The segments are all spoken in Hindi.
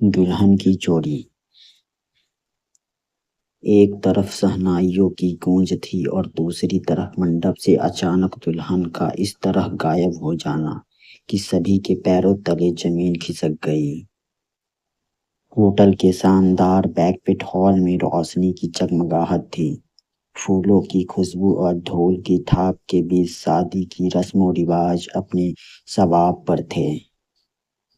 दुल्हन की चोरी। एक तरफ शहनाइयों की गूंज थी और दूसरी तरफ मंडप से अचानक दुल्हन का इस तरह गायब हो जाना कि सभी के पैरों तले जमीन खिसक गई। होटल के शानदार बैंक्वेट हॉल में रोशनी की जगमगाहट थी। फूलों की खुशबू और ढोल की थाप के बीच शादी की रस्मों रिवाज अपने शबाब पर थे।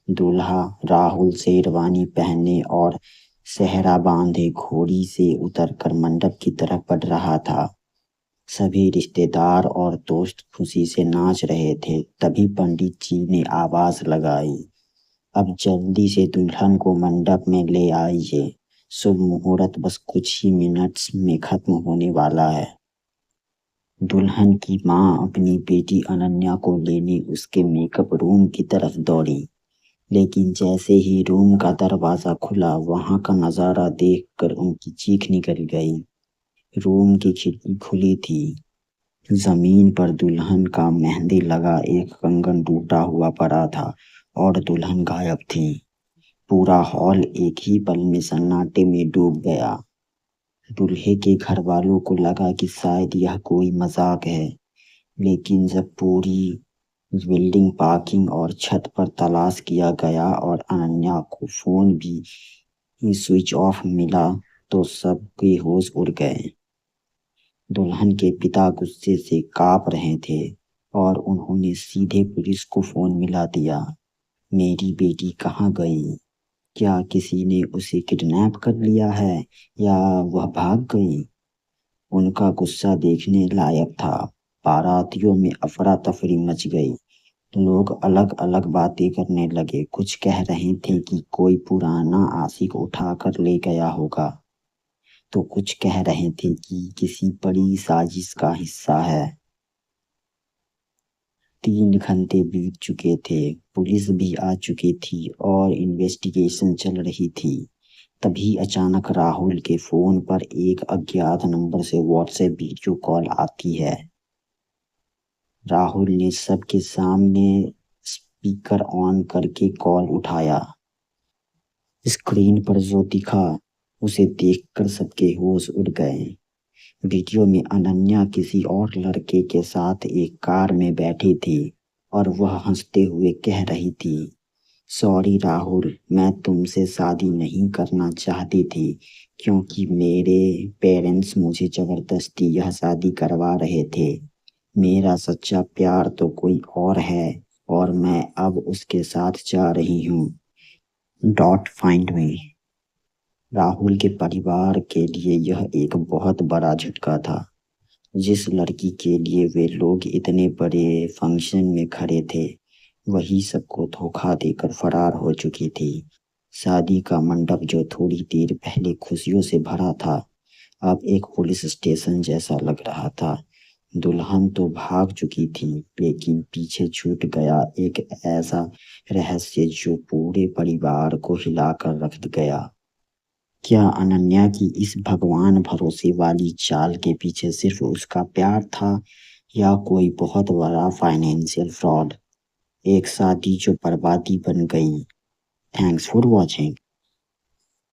दूल्हा राहुल शेरवानी पहने और सेहरा बांधे घोड़ी से उतरकर मंडप की तरफ बढ़ रहा था। सभी रिश्तेदार और दोस्त खुशी से नाच रहे थे। तभी पंडित जी ने आवाज लगाई, अब जल्दी से दुल्हन को मंडप में ले आइए, शुभ मुहूर्त बस कुछ ही मिनट्स में खत्म होने वाला है। दुल्हन की माँ अपनी बेटी अनन्या को लेने उसके मेकअप रूम की तरफ दौड़ी, लेकिन जैसे ही रूम का दरवाजा खुला वहां का नजारा देखकर उनकी चीख निकल गई। रूम की खिड़की खुली थी। जमीन पर दुल्हन का मेहंदी लगा एक कंगन टूटा हुआ पड़ा था और दुल्हन गायब थी। पूरा हॉल एक ही पल में सन्नाटे में डूब गया। दूल्हे के घर वालों को लगा कि शायद यह कोई मजाक है, लेकिन जब पूरी बिल्डिंग, पार्किंग और छत पर तलाश किया गया और अनन्या को फोन भी स्विच ऑफ मिला तो सबके होश उड़ गए। दुल्हन के पिता गुस्से से कांप रहे थे और उन्होंने सीधे पुलिस को फोन मिला दिया। मेरी बेटी कहाँ गई? क्या किसी ने उसे किडनैप कर लिया है या वह भाग गई? उनका गुस्सा देखने लायक था। बारातियों में अफरा तफरी मच गई। लोग अलग अलग बातें करने लगे। कुछ कह रहे थे कि कोई पुराना आशिक उठा कर ले गया होगा, तो कुछ कह रहे थे कि किसी बड़ी साजिश का हिस्सा है। 3 घंटे बीत चुके थे। पुलिस भी आ चुकी थी और इन्वेस्टिगेशन चल रही थी। तभी अचानक राहुल के फोन पर एक अज्ञात नंबर से व्हाट्सएप वीडियो कॉल आती है। राहुल ने सबके सामने स्पीकर ऑन करके कॉल उठाया। स्क्रीन पर जो दिखा उसे देखकर सबके होश उड़ गए। वीडियो में अनन्या किसी और लड़के के साथ एक कार में बैठी थी और वह हंसते हुए कह रही थी, सॉरी राहुल, मैं तुमसे शादी नहीं करना चाहती थी क्योंकि मेरे पेरेंट्स मुझे जबरदस्ती यह शादी करवा रहे थे। मेरा सच्चा प्यार तो कोई और है और मैं अब उसके साथ जा रही हूँ। Dot find me. राहुल के परिवार के लिए यह एक बहुत बड़ा झटका था। जिस लड़की के लिए वे लोग इतने बड़े फंक्शन में खड़े थे, वही सबको धोखा देकर फरार हो चुकी थी। शादी का मंडप जो थोड़ी देर पहले खुशियों से भरा था, अब एक पुलिस स्टेशन जैसा लग रहा था। दुल्हन तो भाग चुकी थी, लेकिन पीछे छूट गया एक ऐसा रहस्य जो पूरे परिवार को हिलाकर रख गया। क्या अनन्या की इस भगवान भरोसे वाली चाल के पीछे सिर्फ उसका प्यार था या कोई बहुत बड़ा फाइनेंशियल फ्रॉड? एक शादी जो बर्बादी बन गई। Thanks for watching.